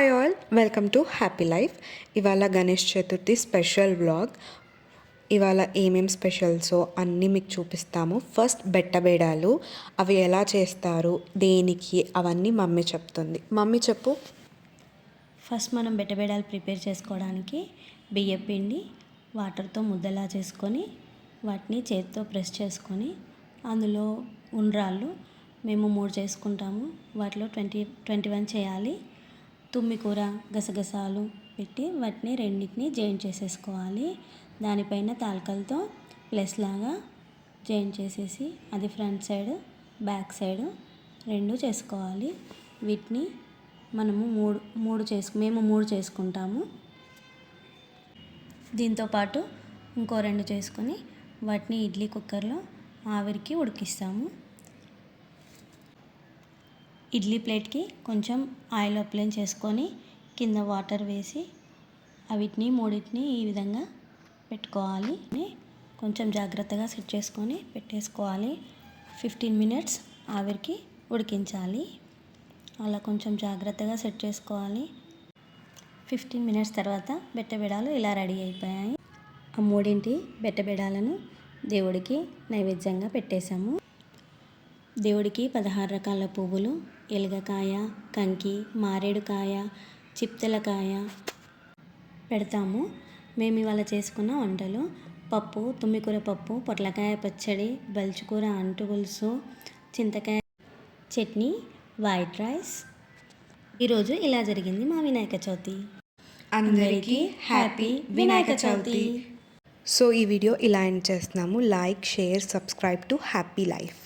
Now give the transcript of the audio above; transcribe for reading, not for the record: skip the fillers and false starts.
Hi all, welcome to happy life. ఇవాళ Ganesh Chaturthi special vlog. ఇవాళ ఏమేం స్పెషల్సో అన్నీ మీకు చూపిస్తాము. ఫస్ట్ బెట్టబేడాలు, అవి ఎలా చేస్తారు, దేనికి, అవన్నీ మమ్మీ చెప్తుంది. మమ్మీ చెప్పు. ఫస్ట్ మనం బెట్టబేడాలు ప్రిపేర్ చేసుకోవడానికి బియ్యం పిండి వాటర్తో ముద్దలా చేసుకొని వాటిని చేతితో ప్రెస్ చేసుకొని అందులో ఉండ్రాళ్ళు మేము 3 చేసుకుంటాము. వాటిలో 21 చేయాలి. తుమ్మికూర గసగసాలు పెట్టి వాటిని రెండింటిని జాయింట్ చేసేసుకోవాలి. దానిపైన తాలకలతో ప్లస్ లాగా జాయింట్ చేసేసి అది ఫ్రంట్ సైడ్ బ్యాక్ సైడ్ 2 చేసుకోవాలి. వీటిని మనము మేము మూడు చేసుకుంటాము. దీంతోపాటు ఇంకో 2 చేసుకొని వాటిని ఇడ్లీ కుక్కర్లో ఆవిరికి ఉడికిస్తాము. ఇడ్లీ ప్లేట్కి కొంచెం ఆయిల్ అప్లై చేసుకొని కింద వాటర్ వేసి వీటిని మూడింటిని ఈ విధంగా పెట్టుకోవాలి. కొంచెం జాగ్రత్తగా సెట్ చేసుకొని పెట్టేసుకోవాలి. 15 మినిట్స్ ఆవిరికి ఉడికించాలి. అలా కొంచెం జాగ్రత్తగా సెట్ చేసుకోవాలి. 15 మినిట్స్ తర్వాత బెట్టబేడాలు ఇలా రెడీ అయిపోయాయి. ఆ 3 బెట్టబేడాలను దేవుడికి నైవేద్యంగా పెట్టేశాము. దేవుడికి 16 రకాల పువ్వులు, ఎలగకాయ, కంకి, మారేడుకాయ, చిప్తెలకాయ పెడతాము. మేము ఇవాళ చేసుకున్న వంటలు పప్పు, తుమ్మికూర పప్పు, పొట్లకాయ పచ్చడి, బల్చుకూర అంటు పులుసు, చింతకాయ చట్నీ, వైట్ రైస్. ఈరోజు ఇలా జరిగింది మా వినాయక చవితి. అందరికీ హ్యాపీ వినాయక చవితి. సో ఈ వీడియో ఇలా ఎండ్ చేస్తున్నాము. Like, share, subscribe to happy life.